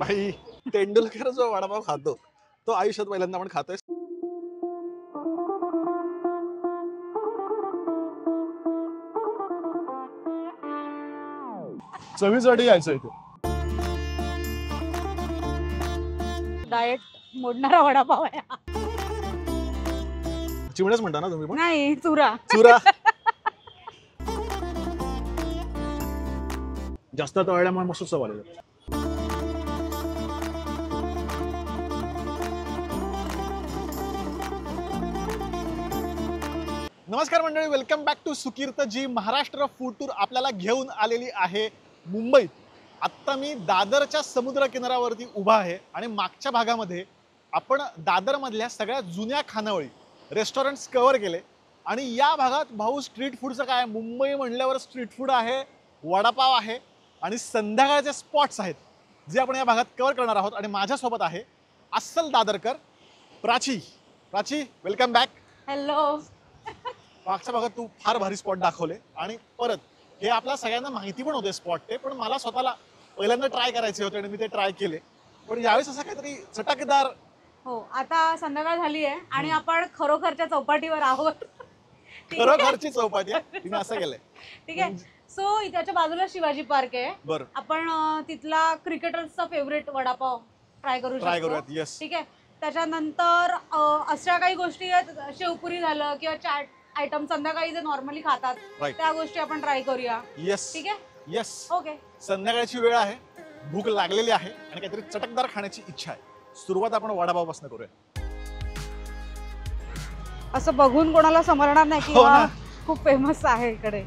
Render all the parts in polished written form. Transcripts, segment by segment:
भाई तेंडुलकर जो वडापाव खातो तो आयुष्यात पहिल्यांदा आपण खातोय. चवीसाठी यायचं इथे. डाएट मोडणारा वडापाव आहे. चिमण्याच म्हणता ना तुम्ही पण? नाही, चुरा. चुरा. जास्त तळल्यामुळे मस्त चव आलेली. नमस्कार मंडळी, welcome back to Sukirt ji. Maharashtra food tour आपल्याला घेऊन आलेली आहे मुंबईत. आत्ता मी दादरच्या समुद्र किनाऱ्यावरती उभा आहे आणि मागच्या भागामध्ये आपण दादरमधल्या सगळ्या जुन्या खानावळी रेस्टॉरंट्स कव्हर केले. आणि या भागात भाऊ स्ट्रीट फूडचं काय, मुंबई म्हणल्यावर स्ट्रीट फूड आहे, वडापाव आहे आणि संध्याकाळचे स्पॉट्स आहेत जे आपण या भागात कव्हर करणार आहोत. आणि माझ्यासोबत आहे अस्सल Dadarkar Prachi. Prachi, welcome back. Hello. मागच्या भागात तू फार भारी स्पॉट दाखवले आणि परत हे आपल्या सगळ्यांना माहिती पण होते स्पॉट ते, पण मला स्वतःला पहिल्यांदा ट्राय करायचे होते आणि मी ते ट्राय केले. पण यावेळेस असं काहीतरी चटकदार. हो, आता संध्याकाळ झाली आहे आणि आपण खरोखरच्या चौपाटीवर आहोत. खरोखरची चौपाटी आहे, तिने असं केलंय. ठीक आहे. सो त्याच्या बाजूला शिवाजी पार्क आहे. बरं, आपण तिथला क्रिकेटर्सचा फेवरेट वडापाव ट्राय करू करूयात. येस, ठीक आहे. त्याच्यानंतर अशा काही गोष्टी आहेत, शेवपुरी झालं किंवा चाट आयटम संध्याकाळी जे नॉर्मली खातात त्या गोष्टी आपण ट्राय करूया. येस, ठीक आहे. येस. ओके. संध्याकाळची वेळ आहे, भूक लागलेली आहे आणि काहीतरी चटकदार खाण्याची इच्छा आहे. सुरुवात आपण वडापावपासून करूया. असं बघून कोणाला समजणार नाही की हो ना. खूप फेमस आहे इकडे.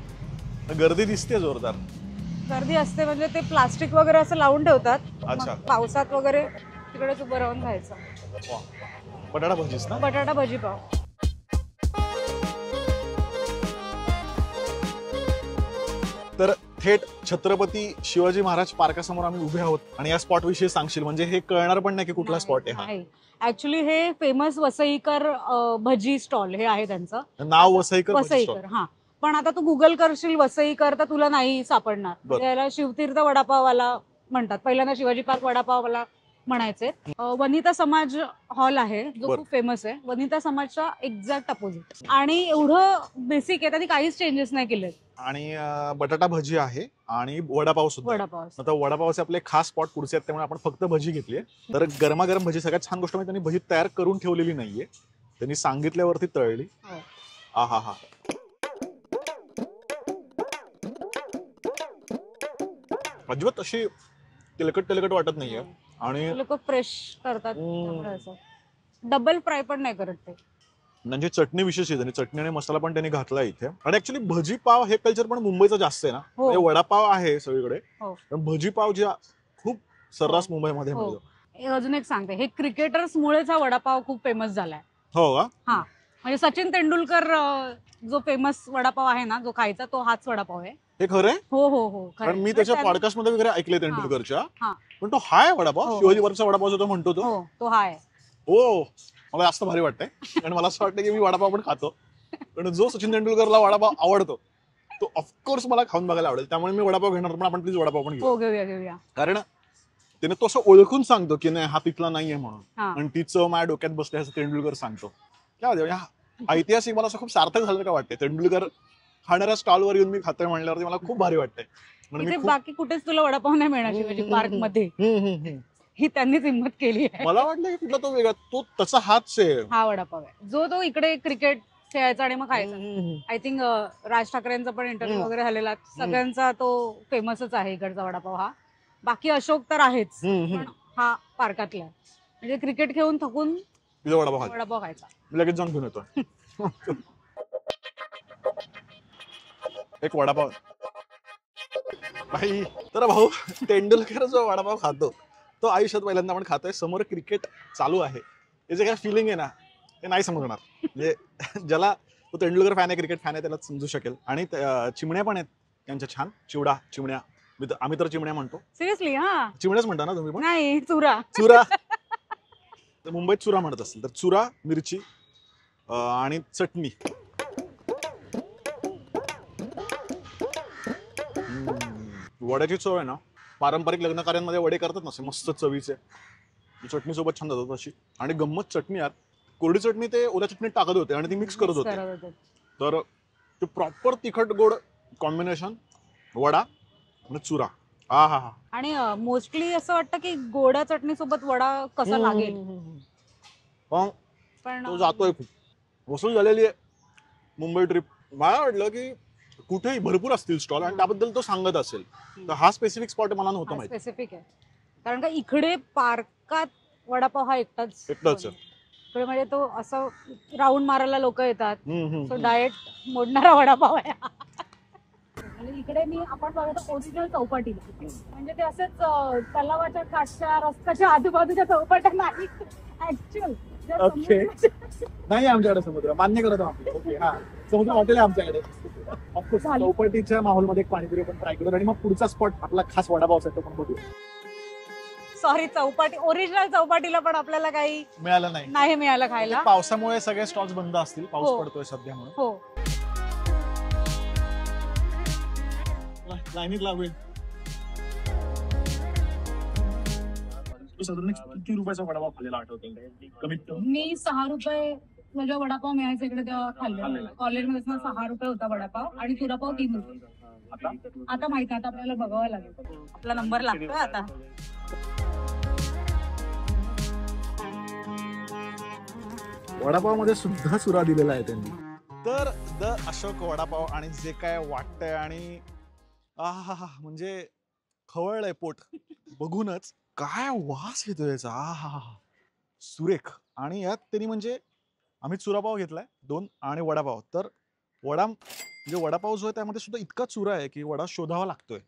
गर्दी दिसते जोरदार. गर्दी असते म्हणजे ते प्लास्टिक वगैरे असं लावून ठेवतात. अच्छा. मग पावसात वगैरे तिकडेच उभं राहून खायचं. वा. बटाटा भजीस ना? बटाटा भजी पाव. तर थेट छत्रपती शिवाजी महाराज पार्कासमोर आम्ही उभे आहोत आणि या स्पॉट विषयी सांगशील म्हणजे हे कळणार पण नाही की कुठला स्पॉट आहे हा. ऍक्च्युली हे फेमस वसईकर भजी स्टॉल हे आहे त्यांचं नाव. वसईकर. वसईकर. हा, पण आता तू गुगल करशील वसईकर तर तुला नाही सापडणार. म्हणजे याला शिवतीर्थ वडापाववाला म्हणतात. पहिल्यांदा शिवाजी पार्क वडापाववाला म्हणायचे. वनिता समाज हॉल आहे जो खूप फेमस आहे. वनिता समाजच्या एक्झॅक्ट अपोजिट. आणि एवढं बेसिक आहे, त्यांनी काहीच चेंजेस नाही केले. आणि बटाटा भजी आहे आणि वडापाव सुद्धा. वडापाव. आता वडापावचे आपले खास स्पॉट पुढचे आहेत त्यामुळे आपण फक्त भजी घेतली आहे. तर गरमागरम भजी. सगळ्यात छान गोष्ट म्हणजे त्यांनी भजी तयार करून ठेवलेली नाहीये, त्यांनी सांगितल्यावरती तळली. हा हा हा. अजिबात अशी तेलकट वाटत नाहीये आणि लोक फ्रेश करतात. डबल फ्राय पण नाही करत ते. म्हणजे चटणी विशेष आहे, चटणी आणि मसाला पण त्यांनी घातला इथे. आणि ऍक्च्युली भजी पाव हे कल्चर पण मुंबईचं जास्त आहे ना. म्हणजे वडापाव आहे सगळीकडे, पण भजी पाव जे खूप सर्रास मुंबईमध्ये मिळतो. अजून एक सांगते, हे क्रिकेटर्स मुळेच हा वडापाव खूप फेमस झालाय. हो का? हा, म्हणजे सचिन तेंडुलकर जो फेमस वडापाव आहे ना जो खायचा, तो हाच वडापाव आहे. हे खरं आहे? हो हो हो, कारण मी त्याच्या पॉडकास्ट मध्ये वगैरे ऐकले तेंडुलकरच्या. हा. पण तो हाय वडापाव, शिवाजी पार्कचा वडापाव जो तो म्हणतो तो. हो, तो हाय. हो, मला जास्त भारी वाटतंय आणि मला असं वाटतं की मी वडापाव पण खातो. पण जो सचिन तेंडुलकरला वडापाव आवडतो तो ऑफकोर्स मला खाऊन बघायला आवडेल. त्यामुळे मी वडापाव घेणार, पण आपण प्लीज वडापाव पण घेऊ. हो, घेऊया. कारण त्याने तो असं ओळखून सांगतो की नाही हा तिथला नाहीये म्हणून, आणि ती चव माझ्या डोक्यात बसते असं तेंडुलकर सांगतो. काय ऐतिहासिक मला असं खूप सार्थक झालं का वाटतंय. तेंडुलकर खाणाऱ्या स्टॉलवर येऊन मी खातोय म्हणल्यावरती मला खूप भारी वाटतंय. बाकी कुठेच तुला वडापाव नाही मिळणार शिवाजी पार्क मध्ये. ही त्यांनीच हिंमत केली आहे. मला वाटलं की कुठला तो वेगळा, तो तसा हाच आहे. हा वडापाव आहे जो तो इकडे क्रिकेट खेळायचा आणि मग खायचा. आय थिंक राज ठाकरेंचा पण इंटरव्ह्यू वगैरे झालेला, सगळ्यांचा तो फेमसच आहे इकडचा वडापाव हा. बाकी अशोक तर आहेच, पण हा पार्कातला म्हणजे क्रिकेट खेळून थकून वडापाव खायचा. लगेच जाऊन घेऊन येतो एक वडापाव. भाई तर भाऊ तेंडुलकर जो वडापाव खातो तो आयुष्यात पहिल्यांदा आपण खातोय. समोर क्रिकेट चालू आहे, याचे काय फिलिंग आहे ना ते नाही समजणार. म्हणजे ज्याला तो तेंडुलकर फॅन आहे, क्रिकेट फॅन आहे, त्याला समजू शकेल. आणि चिमण्या पण आहेत त्यांच्या छान. चिमण्या आम्ही तर चिमण्या म्हणतो. सिरियसली? हा, चिमण्याच म्हणता ना तुम्ही पण? नाही, चुरा. मुंबईत चुरा म्हणत असेल तर चुरा, मिरची आणि चटणी. वड्याची चव आहे ना पारंपरिक लग्न कार्यांमध्ये वडे करतात ना, असे मस्त चवीचे, चटणी सोबत छान जातात तशी. आणि गंमत चटणी यार, कोरडी चटणी ते ओल्या चटणीत टाकत होते आणि ती मिक्स करत होते. तर ते प्रॉपर तिखट गोड कॉम्बिनेशन, वडा आणि चुरा. हा हा हा. आणि मोस्टली असं वाटतं की गोड्या चटणी सोबत वडा कसा लागेल, पण तो जातोय खूप. वसूल झालेली आहे मुंबई ट्रिप. मला वाटलं की कुठेही भरपूर असतील स्टॉल आणि त्याबद्दल तो सांगत असेल, तर हा स्पेसिफिक स्पॉट मला नव्हतं माहिती. स्पेसिफिक आहे कारण का इकडे पार्कात वडापाव हा एकटाच आहे. इकडे म्हणजे तो असं राऊंड मारायला लोक येतात, तो हम्म. डाएट मोडणारा वडापाव आहे. आणि इकडे मी आपण बघतो ओरिजिनल चौपाटीला, म्हणजे ते असंच तलावाच्या काठच्या रस्त्याच्या आजूबाजूच्या चौपाट्या नाही, ऍक्च्युअल ओके. नाही आमच्याकडे समुद्र, मान्य करत आहोत. ओके, हा समुद्र हॉटेल आहे आमच्याकडे. ऑफकोर्स चौपाटीच्या माहोलमध्ये एक पाणीपुरी पण ट्राय करू आणि मग पुढचा स्पॉट आपला खास वडापावचा तो पण बघू. सॉरी, चौपाटी ओरिजिनल चौपाटीला पण आपल्याला काही मिळालं नाही मिळालं खायला. पावसामुळे सगळे स्टॉल्स बंद असतील, पाऊस हो. पडतोय सध्या म्हणून. हो, लाईनीत लागेल. साधारण किती रुपयाचा वडापाव खाल्लेला आठवतो कमीत कमी? मी 6 रुपये म्हणजे वडापाव मिळायचा इकडे तेव्हा खाल्लेला. कॉलेजमध्ये असताना 6 रुपये होता वडापाव आणि चुरापाव 3 रुपये. आता माहिती, आता आपल्याला बघावं लागेल, आपला नंबर लागतोय आता. वडापाव मध्ये सुद्धा चुरा दिलेला आहे त्यांनी. तर द अशोक वडापाव आणि जे काय वाटतंय आणि आहा, म्हणजे खवळलंय पोट बघूनच. काय वास येतोय याचा, आहा सुरेख. आणि यात त्यांनी म्हणजे आम्ही चुरापाव घेतलाय 2 आणि वडापाव. तर म्हणजे वडापाव जो आहे त्यामध्ये सुद्धा इतका चुरा आहे की वडा शोधावा लागतोय.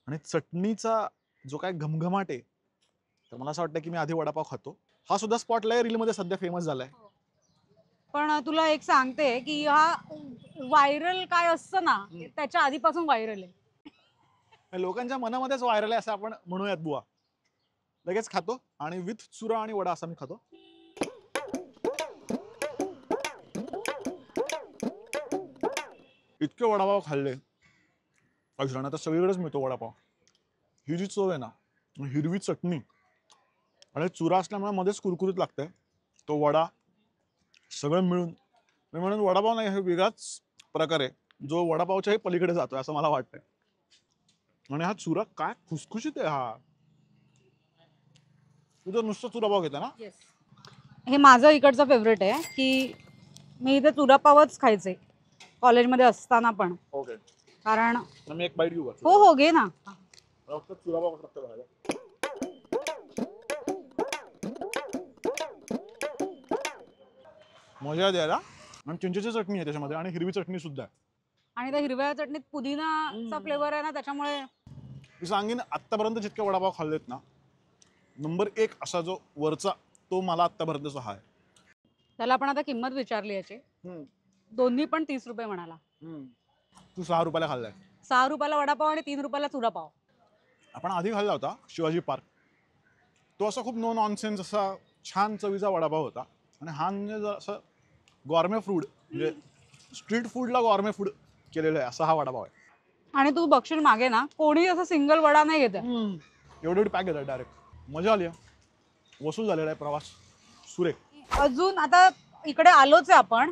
आणि चटणीचा जो काय घमघमाट आहे, तर मला असं वाटतं की मी आधी वडापाव खातो. हा सुद्धा स्पॉट लय रील मध्ये सध्या फेमस झालाय. पण तुला एक सांगते की हा व्हायरल काय असतं ना, त्याच्या आधीपासून व्हायरल आहे. लोकांच्या मनामध्येच व्हायरल आहे असं आपण म्हणूयात बुवा. लगेच खातो आणि विथ चुरा आणि वडा असा मी खातो. इतके वडापाव खाल्ले आता सगळीकडेच मिळतो वडापाव. ही जी चव आहे ना, हिरवी चटणी आणि चुरा असल्यामुळे मध्येच कुरकुरीत लागतंय, तो वडा सगळं मिळून मी म्हणून वडापाव नाही, हे वेगळाच प्रकार आहे जो वडापावच्याही पलीकडे जातोय असं मला वाटतंय. आणि हा चुरा काय खुसखुशीत आहे. हा तुझं नुसतं चुरापाव घेता ना? हे माझं इकडचं फेवरेट आहे की मी इथे चुरापावच खायचे कॉलेजमध्ये असताना पण. ओके, कारण मी एक बाईट घेऊ का? हो हो, घे ना. चुरापाव फक्त बघायला. मजा द्यायला. आणि चिंचेची चटणी आहे त्याच्यामध्ये आणि हिरवी चटणी सुद्धा आहे. आणि त्या हिरव्या चटणीत पुदिनाचा फ्लेवर आहे ना, त्याच्यामुळे मी सांगेन आतापर्यंत जितके वडापाव खाल्लेत ना, नंबर 1 असा जो वरचा तो मला आतापर्यंतचा हा आहे. त्याला आपण आता किंमत विचारली याची. दोन्ही पण 30 रुपये म्हणाला. तू 6 रुपयाला खाल्लाय. 6 रुपयाला वडापाव आणि 3 रुपयाला चुरापाव. आपण आधी खाल्ला होता शिवाजी पार्क. तो असा खूप नो नॉनसेन्स असा छान चवीचा वडापाव होता. आणि हा म्हणजे असं गॉर्मे फूड, म्हणजे स्ट्रीट फूडला गॉर्मे फूड केलेलं आहे असा हा वडापाव आहे. आणि तू बघशील मागे ना, कोणी असं सिंगल वडा नाही घेत. एवढी पॅक घेतात डायरेक्ट. मजा आली. वसूल झालेला आहे प्रवास सुरेख. अजून आता इकडे आलोच आहे आपण,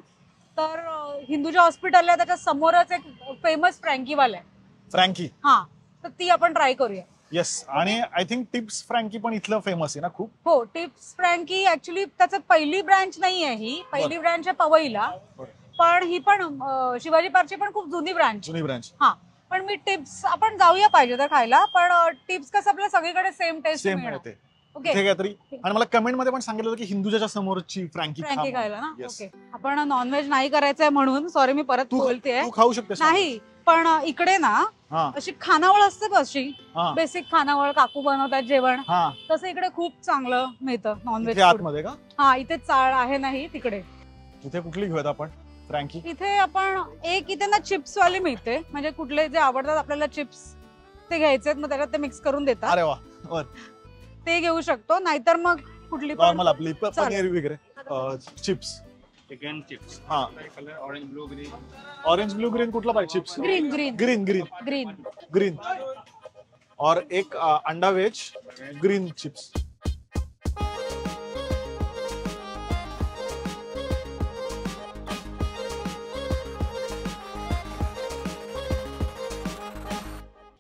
तर हिंदूच्या हॉस्पिटलला त्याच्या समोरच एक फेमस फ्रँकीवाला आहे. फ्रँकी, हा, तर ती आपण ट्राय करूया. येस. आणि आय थिंक टिप्स फ्रँकी पण इथलं फेमस आहे ना खूप. हो, टिप्स फ्रँकी ऍक्च्युली त्याचं पहिली ब्रँच नाही आहे, ही पहिली ब्रँच आहे पवईला. पण ही पण शिवाजी पार्कची पण खूप जुनी ब्रँच. हा, पण मी टिप्स आपण जाऊया पाहिजे तर खायला, पण टिप्स कसं आपल्याला सगळीकडे सेम टेस्ट मिळते. ओके, आणि मला कमेंट मध्ये पण सांगितलं की हिंदूच्या समोरची फ्रँकी खायला ना. ओके, आपण नॉनव्हेज नाही करायचंय म्हणून सॉरी मी परत बोलतेय. तू खाऊ शकतेस नाही, पण इकडे ना अशी खानावळ असते बघ, अशी बेसिक खानावळ काकू बनवतात जेवण, तसं इकडे खूप चांगलं मिळतं नॉनव्हेज आतमध्ये का? हा, इथे चाळ आहे नाही तिकडे. इथे कुठली घेऊयात आपण फ्रँकी? इथे आपण एक इथे ना चिप्स वाली मिळते, म्हणजे कुठले जे आवडतात आपल्याला चिप्स ते घ्यायचे, मग त्याच्यात ते मिक्स करून देतात. अरे वा, ते घेऊ शकतो. नाहीतर मग कुठली नॉर्मल आपली पनीर वगैरे चिप्स. Chicken chips. हा, colour orange blue green. Orange blue green कुठला पाहिजे चिप्स? ग्रीन. ग्रीन. और एक अंडा वेज ग्रीन चिप्स.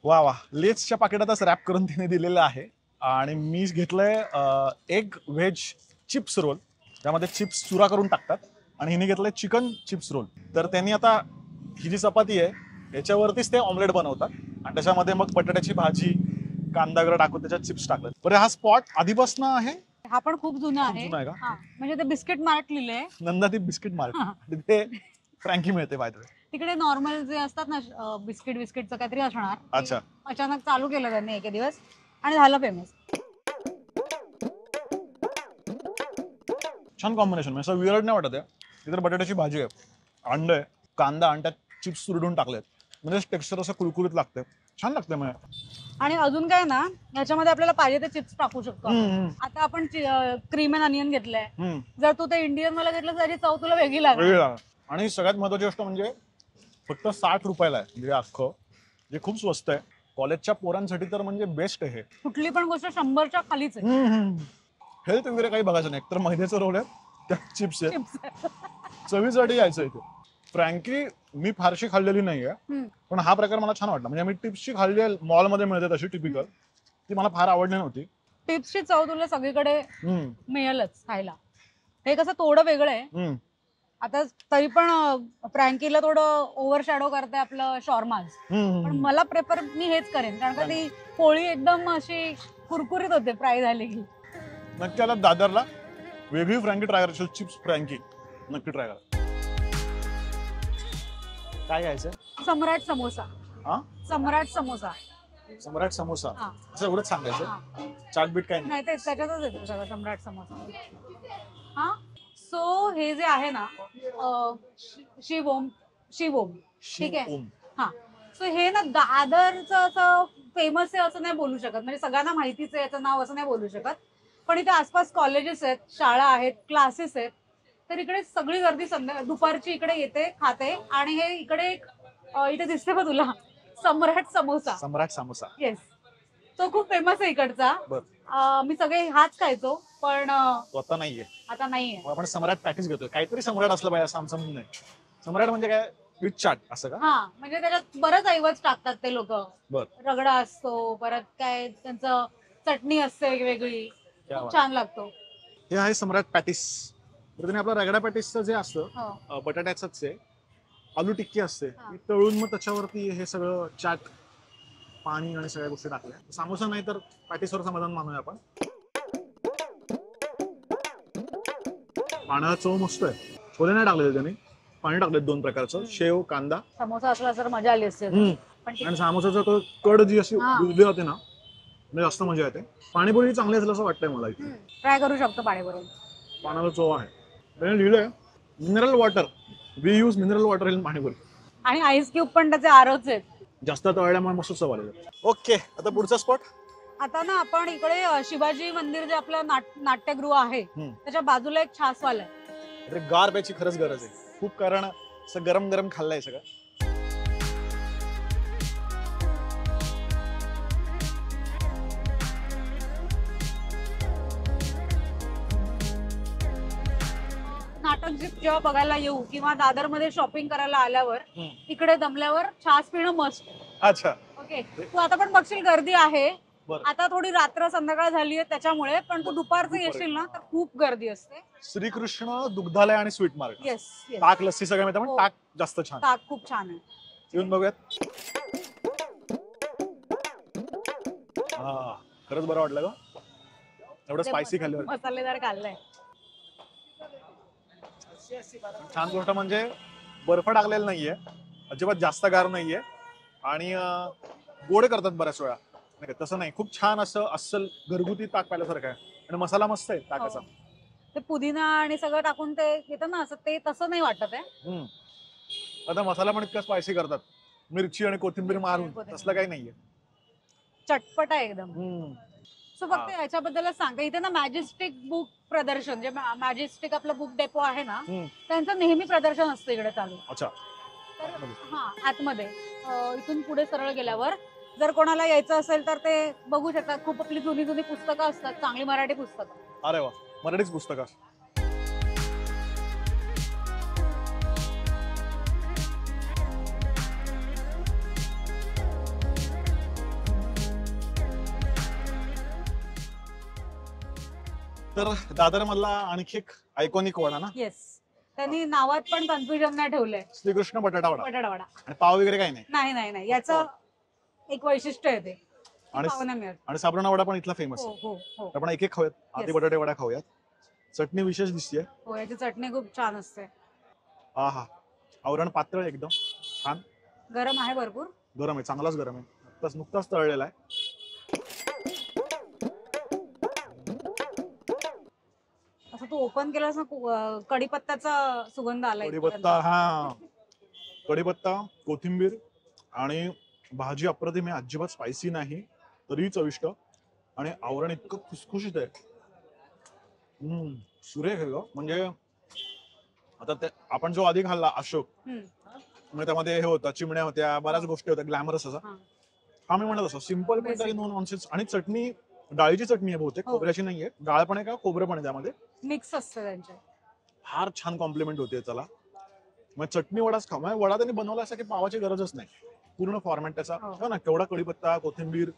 वा वा, लेसच्या पाकिटातच रॅप करून तिने दिलेलं आहे. आणि मी घेतलंय एग व्हेज चिप्स रोल, त्यामध्ये चिप्स चुरा करून टाकतात. आणि हिने घेतलंय चिकन चिप्स रोल. तर त्यांनी आता ही जी चपाती आहे याच्यावरतीच ते ऑमलेट बनवतात आणि त्याच्यामध्ये मग बटाट्याची भाजी, कांदा वगैरे टाकून त्याच्यात चिप्स टाकतात. बरं, हा स्पॉट आधीपासून आहे? हा पण खूप जुना आहे. जुना आहे का? हा, म्हणजे ते बिस्किट मार्ट लिहिलंय. नंदादीप बिस्किट मार्ट, तिथे फ्रँकी मिळते बाय द वे. तिकडे नॉर्मल जे असतात ना बिस्किटचं काहीतरी असणार. अच्छा. अचानक चालू केलं त्यांनी एके दिवस आणि झालं फेमस. छान कॉम्बिनेशन, असं विरड नाही वाटत आहे. तिथे बटाट्याची भाजी आहे, अंड आहे, कांदा आणि त्यात चिप्स सुरडून टाकलेत, म्हणजे टेक्स्चर असं कुरकुरीत लागतं, छान लागतं. म्हणजे आणि अजून काय ना, याच्यामध्ये आपल्याला पाहिजे ते चिप्स टाकू शकतो आपण. आता आपण क्रीम अँड अनियन घेतलंय, जर तू ते इंडियन मला घेतलं त्याची चव तुला वेगळी लागेल. आणि सगळ्यात महत्वाची गोष्ट म्हणजे फक्त 60 रुपयाला आहे, म्हणजे अख्खं, जे खूप स्वस्त आहे. कॉलेजच्या पोरांसाठी तर म्हणजे बेस्ट आहे. कुठली पण गोष्ट 100च्या खालीच आहे. हेल्थ वगैरे काही बघायचं नाही, एकतर मैद्याचं रोल आहे, त्यात चिप्स आहे, चवीसाठी यायचं इथे. फ्रँकी मी फारशी खाल्लेली नाहीये, पण हा प्रकार मला छान वाटला. म्हणजे मी टिप्सची खाल्ली आहे, मॉलमध्ये मिळते तशी टिपिकल, ती मला फार आवडली नव्हती. टिप्सची चव तुला सगळीकडे मिळेलच खायला. हे कसं थोडं वेगळं आहे. आता तरी पण फ्रँकीला थोडं ओव्हर शॅडो करते आपलं शॉर्माज, पण मला प्रेफर मी हेच करेन, कारण का ती पोळी एकदम अशी कुरकुरीत होते फ्राय झाली की. नक्की आला दादरला, वेगळी फ्रँकी ट्राय करायची, चिप्स फ्रँकी नक्की ट्राय करा. काय घ्यायचं? सम्राट समोसा. सम्राट समोसा. सम्राट समोसा असं एवढंच सांगायचं, चाटबीट काय नाही? ते त्याच्यातच येतो सगळं सम्राट समोसा. हा, सो हे जे आहे ना शिवोम, ठीक आहे. हा, सो हे ना दादरचं असं फेमस आहे असं नाही बोलू शकत, म्हणजे सगळ्यांना माहितीच आहे याचं नाव असं नाही बोलू शकत. पण इथे आसपास कॉलेजेस आहेत, शाळा आहेत, क्लासेस आहेत, तर इकडे सगळी गर्दी दुपारची इकडे येते, खाते. आणि हे इकडे इथे दिसते का तुला, सम्राट समोसा. सम्राट समोसा, येस, तो खूप फेमस आहे इकडचा. मी सगळे हाच खायचो, पण आता नाहीये. आता नाहीये. आपण सम्राट पॅकेज घेतोय, काहीतरी सम्राट असलं पाहिजे असं आमचं म्हणणं आहे. सम्राट म्हणजे काय, विथ चाट असं का? हा, म्हणजे त्याच्यात बरंच ऐवज टाकतात ते लोक. रगडा असतो, परत काय त्यांचं चटणी असते वेगवेगळी, खूप छान लागतो. हे आहे सम्राट पॅटिस. तर आपलं रगडा पॅटिसचं जे असतं बटाट्याचंच आहे, आलू टिक्की असते, तळून मग त्याच्यावरती हे सगळं चाट, पाणी आणि सगळ्या गोष्टी टाकल्या. समोसा नाही तर पॅटिसवर समाधान मानूया आपण. पाण्याला चव मस्त आहे. छोले नाही टाकले त्यांनी, पाणी टाकले 2 प्रकारचं, शेव, कांदा. समोसा असला तर मजा आली असते. आणि समोसाचा तो कड जी अशी उजली होते ना, म्हणजे जास्त मजा येते. पाणीपुरी चांगली असेल असं वाटतंय मला इथे. ट्राय करू शकतो पाणीपुरी. पाण्याला चव आहे. त्याने लिहिलंय mineral water, we use mineral water in panipuri. आणि आईस क्यूब पण त्याचे आरोच आहेत. जास्त तळल्यामुळे मस्त चव आलेलं. ओके, आता पुढचा स्पॉट. आता ना आपण इकडे शिवाजी मंदिर जे आपलं नाट्यगृह आहे त्याच्या बाजूला एक छासवाला आहे. गार प्यायची खरंच गरज आहे खूप, कारण असं गरम गरम खाल्लंय सगळं. नाटक जेव्हा बघायला येऊ किंवा दादर मध्ये शॉपिंग करायला आल्यावर इकडे दमल्यावर छास पिणं मस्ट. अच्छा, ओके. तू आता पण बघशील गर्दी आहे, आता थोडी रात्र संध्याकाळ झाली आहे त्याच्यामुळे, पण तू दुपारचं येशील ना तर खूप गर्दी असते. श्रीकृष्ण दुग्धालय आणि स्वीट मार्केट. येस, ताक लस्सी सगळं मिळतं, पण ताक जास्त छान. ताक खूप छान आहे. येऊन बघूयात. खरंच बरं वाटलं का, एवढं स्पायसी खाल्लं, मसालेदार खाल्लंय. छान गोष्ट म्हणजे बर्फ टाकलेला नाहीये, अजिबात जास्त गार नाहीये, आणि गोड करतात बऱ्याच वेळा. तसं नाही, खूप छान असं अस्सल घरगुती ताक पाहिल्यासारखं आहे. आणि मसाला मस्त आहे ताकाचा. ते पुदिना आणि सगळं टाकून ते येतं ना, असं ते तसं नाही वाटत आहे. आता मसाला पण इतका स्पायसी करतात, मिरची आणि कोथिंबीर मारून, तसलं काही नाहीये, चटपट आहे एकदम. सो फक्त याच्याबद्दलच सांगा, इथे ना मॅजेस्टिक बुक प्रदर्शन, जे मॅजेस्टिक आपलं बुक डेपो आहे ना, त्यांचं नेहमी प्रदर्शन असतं इकडे चालू. अच्छा. तर हा, आतमध्ये इथून पुढे सरळ गेल्यावर जर कोणाला यायचं असेल तर ते बघू शकतात. खूप आपली जुनी जुनी पुस्तकं असतात, चांगली मराठी पुस्तकं. अरे वा, मराठीच पुस्तक. तर दादर मधला आणखी एक आयकॉनिक वडा ना, येस, त्यांनी नावात पण कन्फ्युजन नाही ठेवलंय. श्रीकृष्ण बटाटा वडा. बटाटा वडा आणि पाव वगैरे काही नाही. नाही नाही नाही, याचं एक वैशिष्ट्य आहे ते आणि पाव नाही मिळत. आणि साबुदाणा वडा पण इथला फेमस हो आहे. हो हो तर आपण एक एक खाऊयात. आधी Yes. बटाटे वडा खाऊयात. चटणी विशेष दिसतीये. हो, याची चटणी खूप छान असते. आहा, आवरण पातळ आहे एकदम छान. गरम आहे भरपूर. गरम आहे, चांगलाच गरम आहे. नुकताच तळलेला आहे. असं तू ओपन केलास ना, कढीपत्त्याचा सुगंध आलाय. कढीपत्ता, हा कढीपत्ता, कोथिंबीर आणि भाजी अप्रतिम आहे. अजिबात स्पायसी नाही, तरी चविष्ट. आणि आवरण इतकं खुसखुशीत आहे. सुरेख आहे ग. म्हणजे आता ते आपण जो आधी खाल्ला अशोक, म्हणजे त्यामध्ये हे होतं, चिमण्या होत्या, बऱ्याच गोष्टी होत्या, ग्लॅमरस असा. हा मी म्हणत असं सिम्पल पण तरी नो नॉनसेन्स. आणि चटणी डाळीची चटणी आहे बहुतेक, हो. खोबऱ्याची नाहीये. डाळ पण आहे का खोबरं पण आहे त्यामध्ये. मिक्स असतं त्यांच्या. फार छान कॉम्प्लिमेंट होते त्याला. मग चटणी वडाच खाऊ. म्हणजे वडा त्यांनी बनवला असं की पावाची गरजच नाही. पूर्ण फॉर्मॅट त्याचा हो ना, केवढा कढीपत्ता, कोथिंबीर,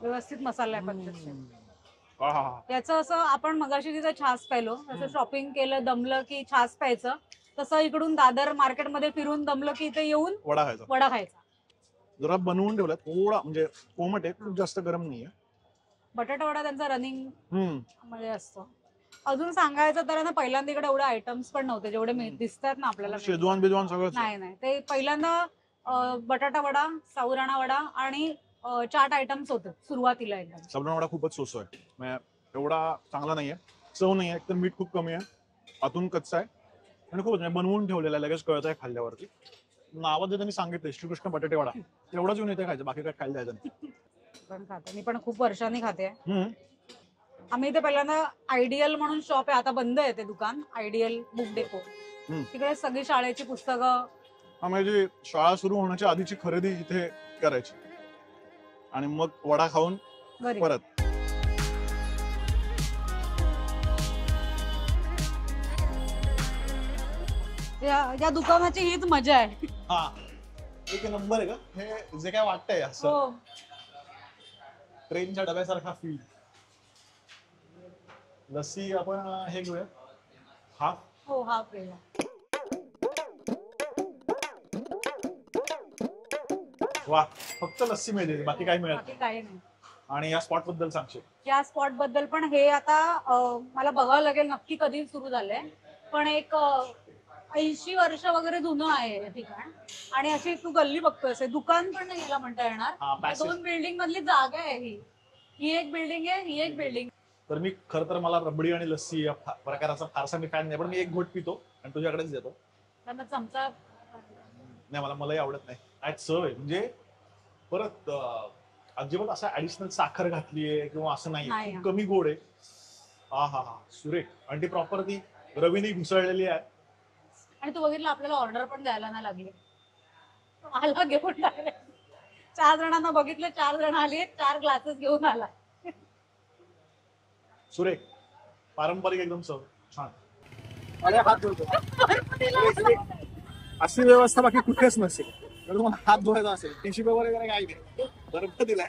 व्यवस्थित मसाला आहे पद्धतशीर. आहा. याचं असं आपण मगाशी तिथं छास प्यायलो, असं शॉपिंग केलं दमलं की छास प्यायचं, तसं इकडून दादर मार्केटमध्ये फिरून दमलं की इथे येऊन वडा खायचा. वडा खायचा. जरा बनवून ठेवला थोडा, म्हणजे कोमट आहे, खूप जास्त गरम नाहीये. बटाटा वडा त्यांचा रनिंग मध्ये असतो. अजून सांगायचं तर ना, पहिल्यांदा इकडे एवढे आयटम्स पण नव्हते जेवढे दिसतात ना आपल्याला. शेजवान बिजवान सगळं. नाही नाही, ते पहिल्यांदा बटाटा वडा, साबुदाणा वडा आणि चाट आयटम्स होते सुरुवातीला एकदम. साबुदाणा वडा खूपच सोसो आहे. म्हणजे एवढा चांगला नाहीये, चव नाहीये, तर मीठ खूप कमी आहे, आतून कच्चा आहे आणि खूपच बनवून ठेवलेला आहे, लगेच कळत आहे खाल्ल्यावरती. नावात जे त्यांनी सांगितलं श्रीकृष्ण बटाटे वडा, तेवढंच येऊन इथे खायचं, बाकी काय खायला जायचं नाही. पण खाते मी, पण खूप वर्षांनी खाते. आम्ही इथे पहिल्यांदा आयडियल म्हणून शॉप आहे, आता बंद आहे ते दुकान, आयडियल बुक डेपो. तिकडे सगळी शाळेची पुस्तकं. म्हणजे शाळा सुरू होण्याच्या आधीची खरेदी इथे करायची आणि मग वडा खाऊन परत. या दुकानाची हीच मजा आहे. हा, एक नंबर आहे का हे जे काय वाटतंय असं हो, ट्रेनच्या डब्यासारखा फील. लस्सी आपण हे घेऊया, हाफ. हो, हा प्रेम. वा, फक्त लस्सी मिळते, बाकी काही मिळत बाकी काही नाही. आणि या स्पॉट बद्दल सांगशील? या स्पॉट बद्दल पण हे आता मला बघावं लागेल नक्की कधी सुरू झालंय, पण एक 80 वर्ष वगैरे जुनं आहे हे ठिकाण. आणि अशी तू गल्ली बघतोय, दुकान पण नाही याला म्हणता येणार. 2 बिल्डिंग मधली जागा आहे ही एक बिल्डिंग आहे, ही एक बिल्डिंग. तर मी खर तर मला रबडी आणि लस्सी या प्रकाराचा फारसा मी फॅन नाही, पण मी एक घोट पितो आणि तुझ्याकडेच देतो. त्यांना चमचा नाही, मलाही आवडत नाही. काय चव आहे, म्हणजे परत अजिबात असं ऍडिशनल साखर घातलीये किंवा असं नाही, खूप कमी गोड आहे. हा हा हा, सुरेख. आणि ती प्रॉपर ती रवीने घुसळलेली आहे. आणि तू बघितलं आपल्याला ऑर्डर पण द्यायला नाही लागली, आला घेऊन आले. 4 जणांना बघितलं, 4 जण आले, 4 ग्लासेस घेऊन आला. सुरेख, पारंपरिक एकदम चव छान. अशी व्यवस्था बाकी कुठेच नसेल. तर तुम्हाला हात धुवायचा असेल, टिश्यू पेपर वगैरे काही नाही, बर्फ दिलाय.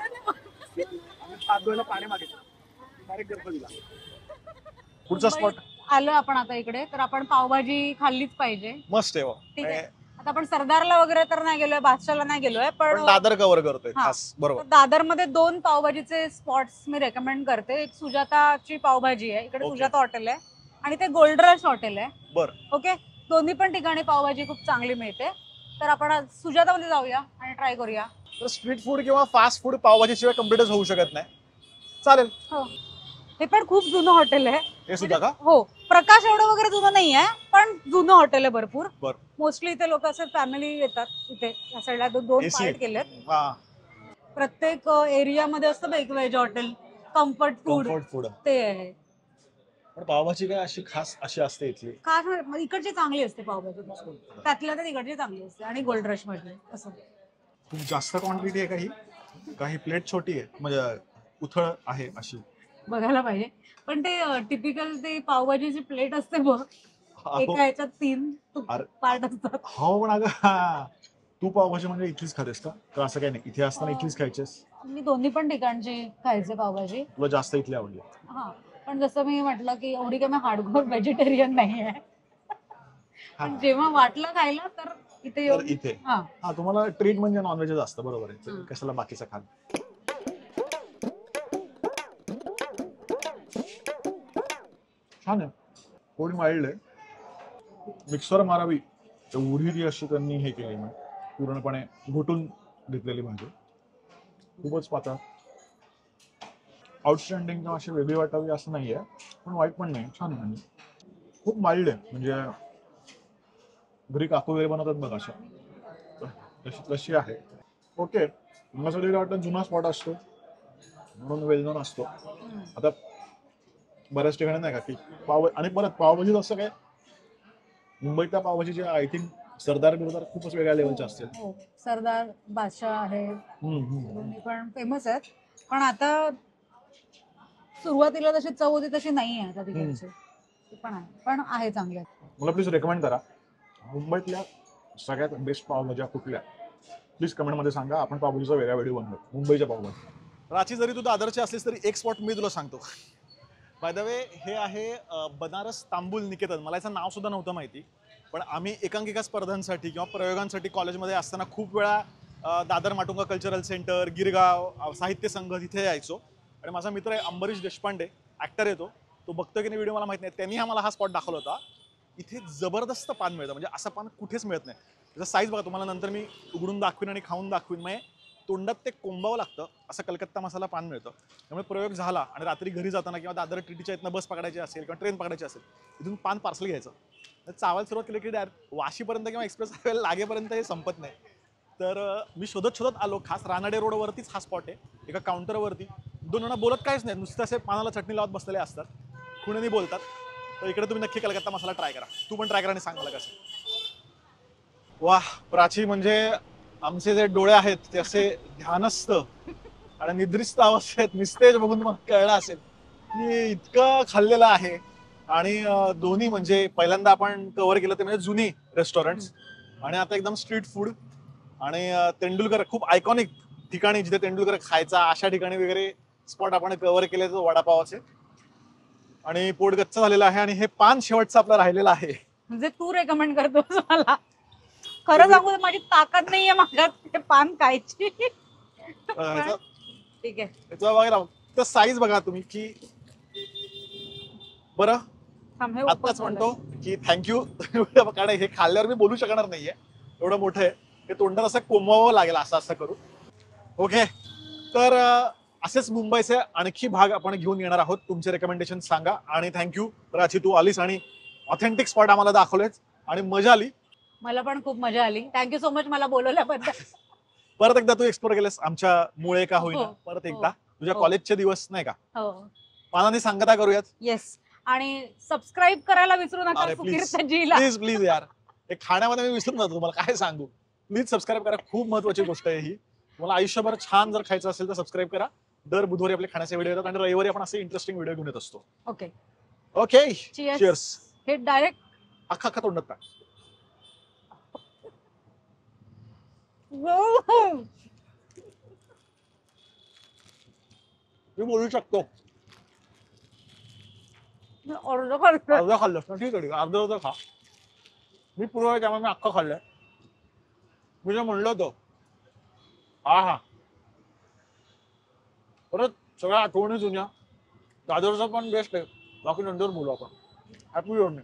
हात धुवायला पाणी मागितलं, डायरेक्ट बर्फ दिला. पुढचा स्पॉट आलो आपण आता इकडे, तर आपण पावभाजी खाल्लीच पाहिजे. मस्त आहे. ठीक आहे, आता आपण सरदारला वगैरे तर नाही गेलोय, बादशाहला नाही गेलोय, पण दादर कव्हर करतोय खास. बरोबर. दादर मध्ये 2 पावभाजीचे स्पॉट्स मी रेकमेंड करते. एक सुजाताची पावभाजी आहे, इकडे सुजाता हॉटेल आहे, आणि ते गोल्ड रश हॉटेल आहे. बरं, ओके, दोन्ही पण ठिकाणी पावभाजी खूप चांगली मिळते. तर आपण सुजाता मध्ये जाऊया आणि ट्राय करूया. तर स्ट्रीट फूड किंवा फास्ट फूड पावभाजी शिवाय कम्प्लीटच होऊ शकत नाही. चालेल. हो, हे पण खूप जुनं हॉटेल आहे. हे सुद्धा का? हो, प्रकाश एवढं वगैरे जुनं नाही आहे, पण जुनं हॉटेल आहे भरपूर. बरं. मोस्टली इथे लोक असे फॅमिली येतात. इथे या साईडला 2 पार्ट केलेत. प्रत्येक एरियामध्ये असतं ना एक व्हेज हॉटेल, कम्फर्ट फूड, ते आहे. पण पावभाजी काय अशी खास अशी असते इथली? खास इकडची चांगली असते पावभाजी, त्यातल्या तर इकडची चांगली असते. आणि गोल्ड रश मध्ये असं खूप जास्त क्वांटिटी आहे का ही? काही प्लेट छोटी आहे म्हणजे उथळ आहे अशी. बघायला पाहिजे. पण ते टिपिकल ते पावभाजीची प्लेट असते बघ, अहो, एका ह्याच्यात 3 अरे. पार्ट असतात. हो पण अगं तू पावभाजी म्हणजे इथलीच खातेस का असं काही नाही इथे असताना इथलीच खायचेस? मी दोन्ही पण ठिकाणची खायचे पावभाजी. तुला जास्त इथली आवडली? हा, पण जसं मी म्हटलं की एवढी काय मी हार्डकोर व्हेजिटेरियन नाही आहे. हा. पण जेव्हा वाटलं खायला तर इथे तर येऊन इथे हा हा तुम्हाला ट्रीट म्हणजे नॉनव्हेजच असतं बरोबर आहे. हम्म. कशाला बाकीचं खाल. छान आहे. कोणी वाढलंय मिक्सर मारावी एवढी ती अशी त्यांनी हे केली ना पूर्णपणे घोटून घेतलेली भाजी खूपच पातळ. आउटस्टँडिंग किंवा अशी वेगळी वाटावी असं नाहीये पण वाईट पण नाही. छान आहे म्हणजे खूप माइल्ड आहे म्हणजे घरी काकू वगैरे बनवतात बघ अशा तशी तशी आहे. ओके माझ्यासाठी काय वाटतं जुना स्पॉट असतो म्हणून वेल नोन असतो. आता बऱ्याच ठिकाणी नाही का की पाव आणि परत पावभाजी असं काय मुंबईतल्या पावभाजीचे आय थिंक सरदार बिरदार खूपच वेगळ्या लेवलचे असतील. हो, सरदार बादशाह आहे, दोन्ही पण फेमस आहेत. पण आता सुरुवातीला जशी चव होती तशी नाही आहे आता तिकडची. ती पण आहे, पण आहे चांगल्या. मला प्लीज रेकमेंड करा मुंबईतल्या सगळ्यात बेस्ट पावभाज्या कुठल्या प्लीज कमेंटमध्ये सांगा. आपण पावभाजीचा वेगळा व्हिडिओ बनवू मुंबईच्या पावभाजी. राची जरी तू दादरची असलीस तरी एक स्पॉट मी तुला सांगतो. बाय द वे हे आहे बनारस तांबूल निकेतन. मला याचं नाव सुद्धा नव्हतं माहिती पण आम्ही एकांकिका स्पर्धांसाठी किंवा प्रयोगांसाठी कॉलेजमध्ये असताना खूप वेळा दादर माटुंगा कल्चरल सेंटर गिरगाव साहित्य संघ तिथे यायचो. आणि माझा मित्र आहे अंबरीश देशपांडे ॲक्टर येतो तो बघतो की नाही व्हिडिओ मला माहित नाही त्यांनी आम्हाला हा स्पॉट दाखवला होता. इथे जबरदस्त पान मिळतं म्हणजे असं पान कुठेच मिळत नाही. त्याचा साईज बघा तुम्हाला नंतर मी उघडून दाखवीन आणि खाऊन दाखवीन. म्हणजे तोंडात ते कोंबावं लागतं असं कलकत्ता मसाला पान मिळतं. त्यामुळे प्रयोग झाला आणि रात्री घरी जाताना किंवा दादर टीटीच्या इथनं बस पकडायची असेल किंवा ट्रेन पकडायची असेल इथून पान पार्सल घ्यायचं. चावायला सुरुवात केली की डायरेक्ट वाशीपर्यंत किंवा एक्सप्रेस हायवेला लागेपर्यंत हे संपत नाही. तर मी शोधत आलो खास रानाडे रोडवरतीच हा स्पॉट आहे. एका काउंटरवरती 2 जण बोलत काहीच नाही नुसतं असे पानाला चटणी लावत बसलेले असतात खुण्यानी बोलतात. तर इकडे तुम्ही नक्की कलकत्ता मसाला ट्राय करा. तू पण ट्राय करा आणि सांग मला कसं. वाह प्राची म्हणजे आमचे जे डोळे आहेत ते असे ध्यानस्थ आणि निद्रिस्त अवस्थेत निस्तेज बघून मग कळलं असेल की इतकं खाल्लेलं आहे. आणि दोन्ही म्हणजे पहिल्यांदा आपण कव्हर केलं ते म्हणजे जुनी रेस्टॉरंट्स आणि आता एकदम स्ट्रीट फूड आणि तेंडुलकर खूप आयकॉनिक ठिकाणी जिथे तेंडुलकर खायचा अशा ठिकाणी वगैरे स्पॉट आपण कव्हर केले वडापावाचे. आणि पोट गच्च झालेलं आहे आणि हे पान शेवटचं आपलं राहिलेलं आहे. म्हणजे तू रेकमेंड करतोस मला. खरं सांगू तर माझी ताकद नाहीये माझ्यात ते पान खायची. ह्याचा ठीक आहे बघा तर साईज बघा तुम्ही की बरं थांब, हे आत्ताच open म्हणतो की थँक्यू. कारण हे खाल्ल्यावर मी बोलू शकणार नाहीये एवढं मोठं आहे ते तोंडात असं कोंबवावं लागेल असं करू. ओके तर असेच मुंबईचे आणखी भाग आपण घेऊन येणार आहोत. तुमचे रेकमेंडेशन सांगा आणि थँक्यू प्राची तू आलीस आणि ऑथेंटिक स्पॉट आम्हाला दाखवलेच आणि मजा आली. मला पण खूप मजा आली. थँक्यू सो मच मला बोलवल्याबद्दल. परत एकदा तू एक्सप्लोर केलंस आमच्या मुळे का होईना हो, परत हो, एकदा तुझ्या हो. कॉलेजचे दिवस नाही का हो पानाने सांगता करूयात. येस आणि सबस्क्राईब करायला विसरू नका अरे प्लीज सुकीर्त जीला. प्लीज प्लीज यार हे खाण्यामध्ये मी विसरून जातो तुम्हाला काय सांगू. प्लीज सबस्क्राईब करा खूप महत्वाची गोष्ट आहे ही. तुम्हाला आयुष्यभर छान जर खायचं असेल तर सबस्क्राईब करा. दर बुधवारी आपले खाण्याचे व्हिडिओ येतात आणि रविवारी आपण असे इंटरेस्टिंग व्हिडिओ घेऊन येत असतो. Okay okay Cheers. चिअर्स. हे डायरेक्ट अख्खा तोंडात टाक. मी बोलू शकतो अर्ध करतो. अर्धा खाल्लंस ना ठीक आहे अर्ध खा. मी पूर्ण त्यामुळे मी अख्खा खाल्लंय. मी जे म्हणलं होतं हा परत सगळ्या आठवणी जुन्या दादरचा पण बेस्ट आहे. बाकी नंतर बोलू आपण. Happy journey.